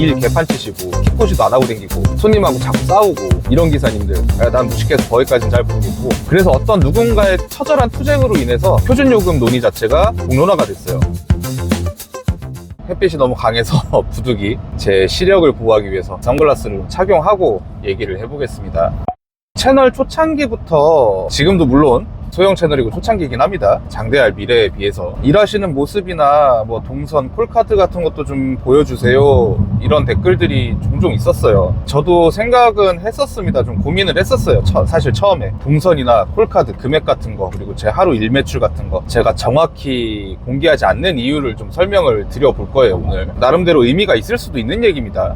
일 개판 치시고 킥보시도 안 하고 다니고 손님하고 자꾸 싸우고 이런 기사님들, 난 무식해서 거기까지는 잘 모르겠고, 그래서 어떤 누군가의 처절한 투쟁으로 인해서 표준요금 논의 자체가 공론화가 됐어요. 햇빛이 너무 강해서 부득이 제 시력을 보호하기 위해서 선글라스를 착용하고 얘기를 해보겠습니다. 채널 초창기부터, 지금도 물론 소형 채널이고 초창기이긴 합니다. 장대할 미래에 비해서 일하시는 모습이나 뭐 동선, 콜카드 같은 것도 좀 보여주세요, 이런 댓글들이 종종 있었어요. 저도 생각은 했었습니다. 좀 고민을 했었어요. 사실 처음에 동선이나 콜카드 금액 같은 거, 그리고 제 하루 일 매출 같은 거 제가 정확히 공개하지 않는 이유를 좀 설명을 드려볼 거예요. 오늘 나름대로 의미가 있을 수도 있는 얘기입니다.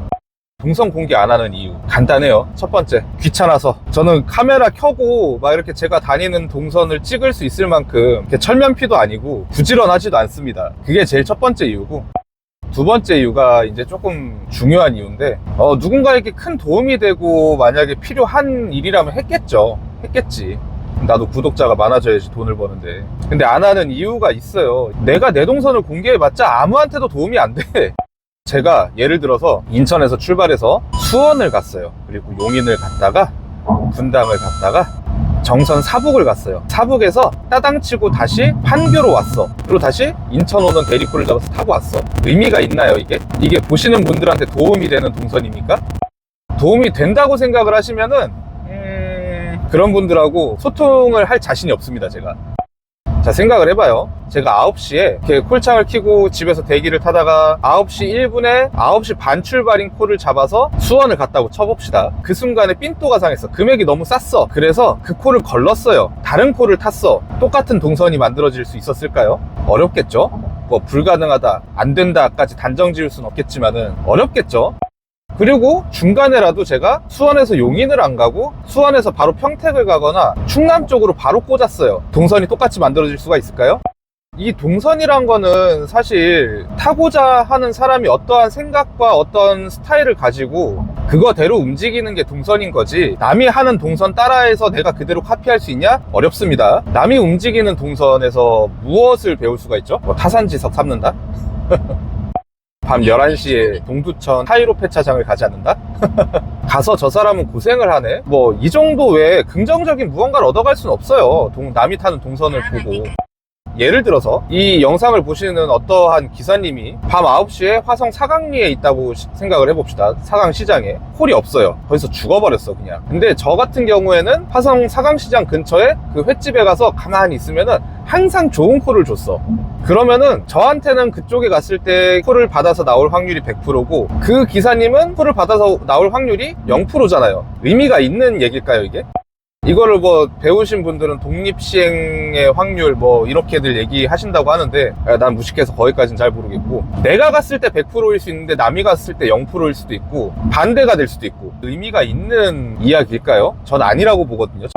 동선 공개 안 하는 이유 간단해요. 첫 번째, 귀찮아서. 저는 카메라 켜고 막 이렇게 제가 다니는 동선을 찍을 수 있을 만큼 철면피도 아니고 부지런하지도 않습니다. 그게 제일 첫 번째 이유고, 두 번째 이유가 이제 조금 중요한 이유인데, 누군가에게 큰 도움이 되고 만약에 필요한 일이라면 했겠지. 나도 구독자가 많아져야지 돈을 버는데. 근데 안 하는 이유가 있어요. 내가 내 동선을 공개해봤자 아무한테도 도움이 안 돼. 제가 예를 들어서 인천에서 출발해서 수원을 갔어요. 그리고 용인을 갔다가 분당을 갔다가 정선 사북을 갔어요. 사북에서 따당 치고 다시 판교로 왔어. 그리고 다시 인천 오는 대리코를 잡아서 타고 왔어. 의미가 있나요, 이게? 이게 보시는 분들한테 도움이 되는 동선입니까? 도움이 된다고 생각을 하시면은 그런 분들하고 소통을 할 자신이 없습니다, 제가. 자, 생각을 해봐요. 제가 9시에 이렇게 콜창을 켜고 집에서 대기를 타다가 9시 1분에 9시 반 출발인 콜을 잡아서 수원을 갔다고 쳐봅시다. 그 순간에 삔또가 상했어. 금액이 너무 쌌어. 그래서 그 콜을 걸렀어요. 다른 콜을 탔어. 똑같은 동선이 만들어질 수 있었을까요? 어렵겠죠? 뭐 불가능하다, 안 된다까지 단정 지을 수는 없겠지만은 어렵겠죠? 그리고 중간에라도 제가 수원에서 용인을 안 가고 수원에서 바로 평택을 가거나 충남 쪽으로 바로 꽂았어요. 동선이 똑같이 만들어질 수가 있을까요? 이 동선이란 거는 사실 타고자 하는 사람이 어떠한 생각과 어떤 스타일을 가지고 그거대로 움직이는 게 동선인 거지, 남이 하는 동선 따라해서 내가 그대로 카피할 수 있냐? 어렵습니다. 남이 움직이는 동선에서 무엇을 배울 수가 있죠? 뭐 타산지석 삼는다? 밤 11시에 동두천 하이로 폐차장을 가지 않는다? 가서 저 사람은 고생을 하네? 뭐 이 정도 외에 긍정적인 무언가를 얻어갈 수는 없어요. 남이 타는 동선을 보고. 예를 들어서 이 영상을 보시는 어떠한 기사님이 밤 9시에 화성 사강리에 있다고 생각을 해봅시다. 사강시장에 콜이 없어요. 거기서 죽어버렸어 그냥. 근데 저 같은 경우에는 화성 사강시장 근처에 그 횟집에 가서 가만히 있으면은 항상 좋은 콜을 줬어. 그러면은 저한테는 그쪽에 갔을 때 콜을 받아서 나올 확률이 100%고 그 기사님은 콜을 받아서 나올 확률이 0%잖아요. 의미가 있는 얘기일까요, 이게? 이거를 뭐 배우신 분들은 독립시행의 확률 뭐 이렇게들 얘기하신다고 하는데, 난 무식해서 거기까지는 잘 모르겠고, 내가 갔을 때 100%일 수 있는데 남이 갔을 때 0%일 수도 있고 반대가 될 수도 있고, 의미가 있는 이야기일까요? 전 아니라고 보거든요.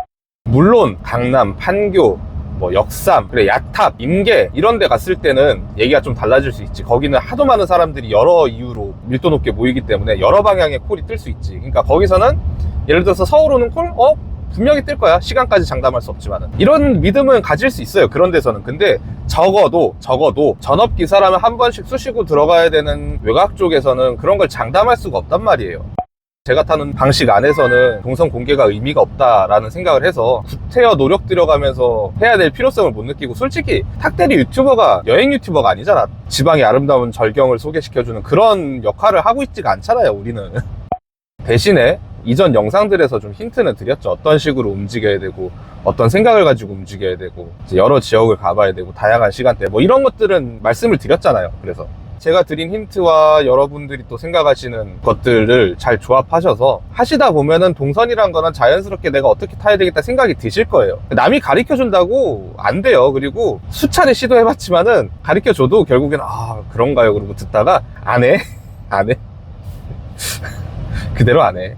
물론 강남, 판교, 뭐 역삼, 그래 야탑, 임계 이런 데 갔을 때는 얘기가 좀 달라질 수 있지. 거기는 하도 많은 사람들이 여러 이유로 밀도 높게 모이기 때문에 여러 방향의 콜이 뜰 수 있지. 그러니까 거기서는 예를 들어서 서울 오는 콜? 분명히 뜰 거야. 시간까지 장담할 수 없지만은. 이런 믿음은 가질 수 있어요, 그런 데서는. 근데 적어도 전업기사라면 한 번씩 쑤시고 들어가야 되는 외곽 쪽에서는 그런 걸 장담할 수가 없단 말이에요. 제가 타는 방식 안에서는 동선 공개가 의미가 없다라는 생각을 해서 구태여 노력 들여가면서 해야 될 필요성을 못 느끼고, 솔직히 탁대리 유튜버가 여행 유튜버가 아니잖아. 지방의 아름다운 절경을 소개시켜주는 그런 역할을 하고 있지가 않잖아요, 우리는. 대신에 이전 영상들에서 좀 힌트는 드렸죠. 어떤 식으로 움직여야 되고 어떤 생각을 가지고 움직여야 되고 이제 여러 지역을 가봐야 되고 다양한 시간대 뭐 이런 것들은 말씀을 드렸잖아요. 그래서 제가 드린 힌트와 여러분들이 또 생각하시는 것들을 잘 조합하셔서 하시다 보면은 동선이란 거는 자연스럽게 내가 어떻게 타야 되겠다 생각이 드실 거예요. 남이 가르쳐준다고 안 돼요. 그리고 수차례 시도해봤지만은 가르쳐줘도 결국엔 그런가요? 그러고 듣다가 안 해. 그대로 안 해.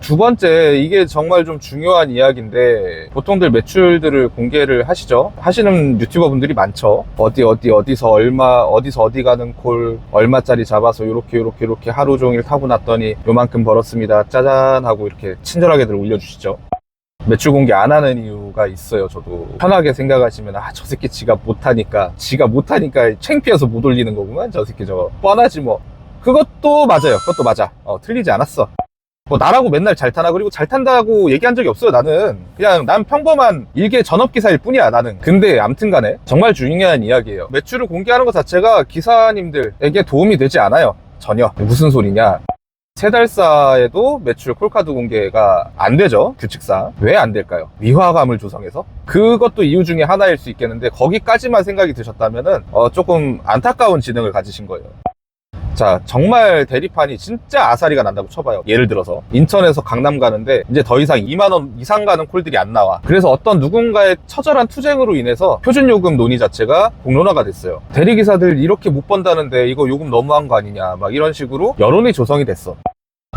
두 번째, 이게 정말 좀 중요한 이야기인데, 보통들 매출들을 공개를 하시죠. 하시는 유튜버 분들이 많죠. 어디서 어디 가는 콜 얼마짜리 잡아서 요렇게 하루 종일 타고 났더니 요만큼 벌었습니다, 짜잔 하고 이렇게 친절하게들 올려주시죠. 매출 공개 안 하는 이유가 있어요. 저도 편하게 생각하시면 저 새끼 지가 못하니까 창피해서 못 올리는 거구만, 저 새끼 저거 뻔하지 뭐. 그것도 맞아요. 그것도 맞아. 틀리지 않았어. 뭐 나라고 맨날 잘 타나, 그리고 잘 탄다고 얘기한 적이 없어요. 나는 그냥 난 평범한 일개 전업기사일 뿐이야, 나는. 근데 암튼 간에 정말 중요한 이야기예요. 매출을 공개하는 것 자체가 기사님들에게 도움이 되지 않아요. 전혀. 무슨 소리냐, 3달사에도 매출 콜카드 공개가 안 되죠, 규칙상. 왜 안 될까요? 위화감을 조성해서? 그것도 이유 중에 하나일 수 있겠는데, 거기까지만 생각이 드셨다면은 조금 안타까운 지능을 가지신 거예요. 자, 정말 대리판이 진짜 아사리가 난다고 쳐봐요. 예를 들어서 인천에서 강남 가는데 이제 더 이상 2만원 이상 가는 콜들이 안 나와. 그래서 어떤 누군가의 처절한 투쟁으로 인해서 표준요금 논의 자체가 공론화가 됐어요. 대리기사들 이렇게 못 번다는데 이거 요금 너무한 거 아니냐, 막 이런 식으로 여론이 조성이 됐어.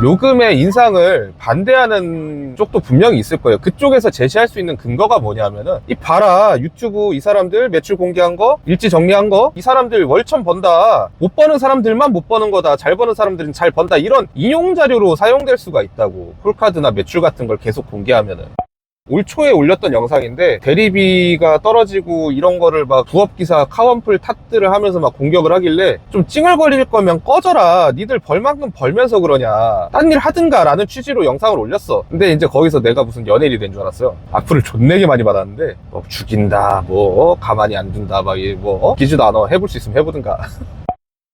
요금의 인상을 반대하는 쪽도 분명히 있을 거예요. 그쪽에서 제시할 수 있는 근거가 뭐냐면은, 이 봐라, 유튜브 이 사람들 매출 공개한 거, 일지 정리한 거, 이 사람들 월천 번다, 못 버는 사람들만 못 버는 거다, 잘 버는 사람들은 잘 번다, 이런 인용 자료로 사용될 수가 있다고. 콜카드나 매출 같은 걸 계속 공개하면은. 올 초에 올렸던 영상인데, 대리비가 떨어지고 이런 거를 막 부업기사 카원풀 탓들을 하면서 막 공격을 하길래, 좀 찡얼거릴 거면 꺼져라, 니들 벌 만큼 벌면서 그러냐, 딴 일 하든가 라는 취지로 영상을 올렸어. 근데 이제 거기서 내가 무슨 연예인이 된 줄 알았어요. 악플을 존내게 많이 받았는데, 뭐 죽인다, 뭐 가만히 안 둔다, 막 기지도 않아, 해볼 수 있으면 해보든가.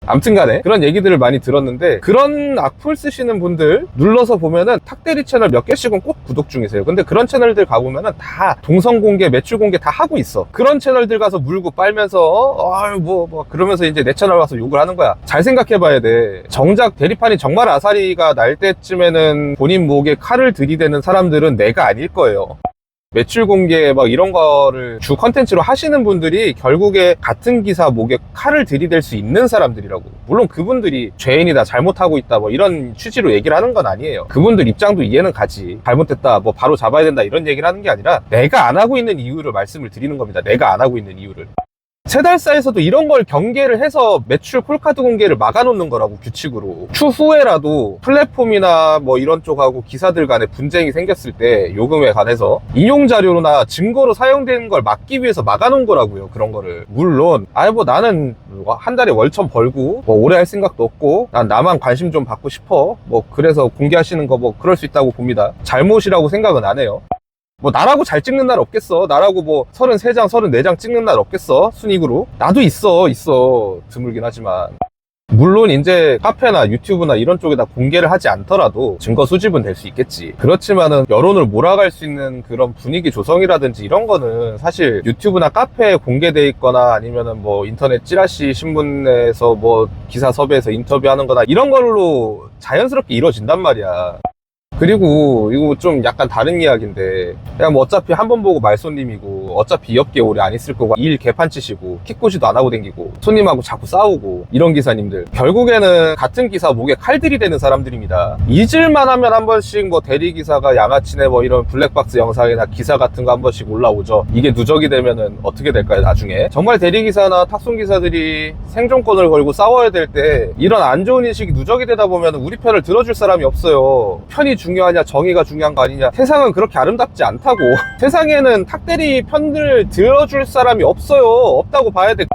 암튼 간에 그런 얘기들을 많이 들었는데, 그런 악플 쓰시는 분들 눌러서 보면은 탁대리 채널 몇 개씩은 꼭 구독 중이세요. 근데 그런 채널들 가보면은 다 동선 공개, 매출 공개 다 하고 있어. 그런 채널들 가서 물고 빨면서 그러면서 이제 내 채널 와서 욕을 하는 거야. 잘 생각해 봐야 돼. 정작 대리판이 정말 아사리가 날 때쯤에는 본인 목에 칼을 들이대는 사람들은 내가 아닐 거예요. 매출 공개 막 이런 거를 주 컨텐츠로 하시는 분들이 결국에 같은 기사 목에 칼을 들이댈 수 있는 사람들이라고. 물론 그분들이 죄인이다, 잘못하고 있다, 뭐 이런 취지로 얘기를 하는 건 아니에요. 그분들 입장도 이해는 가지. 잘못됐다, 뭐 바로 잡아야 된다, 이런 얘기를 하는 게 아니라 내가 안 하고 있는 이유를 말씀을 드리는 겁니다. 내가 안 하고 있는 이유를. 3달사에서도 이런 걸 경계를 해서 매출 콜카드 공개를 막아놓는 거라고, 규칙으로. 추후에라도 플랫폼이나 뭐 이런 쪽하고 기사들 간에 분쟁이 생겼을 때 요금에 관해서 인용 자료나 증거로 사용되는 걸 막기 위해서 막아놓은 거라고요, 그런 거를. 물론 나는 한 달에 월천 벌고 뭐 오래 할 생각도 없고, 난 나만 관심 좀 받고 싶어, 뭐 그래서 공개하시는 거 뭐 그럴 수 있다고 봅니다. 잘못이라고 생각은 안 해요. 뭐 나라고 잘 찍는 날 없겠어? 나라고 뭐 33장 34장 찍는 날 없겠어? 순익으로? 나도 있어 드물긴 하지만. 물론 이제 카페나 유튜브나 이런 쪽에다 공개를 하지 않더라도 증거 수집은 될 수 있겠지. 그렇지만은 여론을 몰아갈 수 있는 그런 분위기 조성이라든지 이런 거는 사실 유튜브나 카페에 공개돼 있거나, 아니면은 뭐 인터넷 찌라시 신문에서 뭐 기사 섭외해서 인터뷰하는 거나 이런 걸로 자연스럽게 이루어진단 말이야. 그리고 이거 좀 약간 다른 이야기인데, 그냥 뭐 어차피 한 번 보고 말손님이고, 어차피 이 업계 오래 안 있을 거고, 일 개판 치시고 키꼬시도 안 하고 댕기고 손님하고 자꾸 싸우고, 이런 기사님들 결국에는 같은 기사 목에 칼들이 되는 사람들입니다. 잊을만 하면 한 번씩 뭐 대리기사가 양아치네 뭐 이런 블랙박스 영상이나 기사 같은 거 한 번씩 올라오죠. 이게 누적이 되면은 어떻게 될까요, 나중에? 정말 대리기사나 탁송기사들이 생존권을 걸고 싸워야 될 때 이런 안 좋은 인식이 누적이 되다 보면 우리 편을 들어줄 사람이 없어요. 편이 중요하냐, 정의가 중요한 거 아니냐. 세상은 그렇게 아름답지 않다고. 세상에는 탁대리 편을 들어줄 사람이 없어요. 없다고 봐야 돼.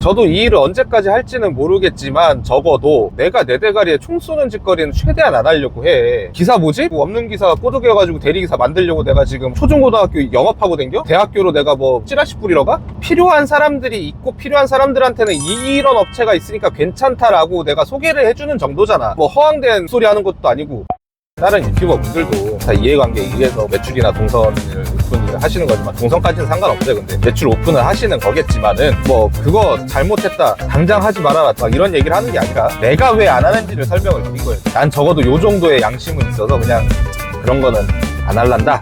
저도 이 일을 언제까지 할지는 모르겠지만, 적어도 내가 내 대가리에 총 쏘는 짓거리는 최대한 안 하려고 해. 기사 뭐지? 뭐 없는 기사 꼬드겨가지고 대리기사 만들려고 내가 지금 초중고등학교 영업하고 댕겨? 대학교로 내가 뭐 찌라시 뿌리러 가? 필요한 사람들이 있고 필요한 사람들한테는 이런 업체가 있으니까 괜찮다라고 내가 소개를 해주는 정도잖아. 뭐 허황된 소리 하는 것도 아니고. 다른 유튜버 분들도 다 이해관계에 의해서 매출이나 동선을 오픈을 하시는 거지만, 동선까지는 상관없어요. 근데 매출 오픈을 하시는 거겠지만은, 뭐 그거 잘못했다, 당장 하지 말아라, 막 이런 얘기를 하는 게 아니라 내가 왜 안 하는지를 설명을 드린 거예요. 난 적어도 요 정도의 양심은 있어서 그냥 그런 거는 안 할란다.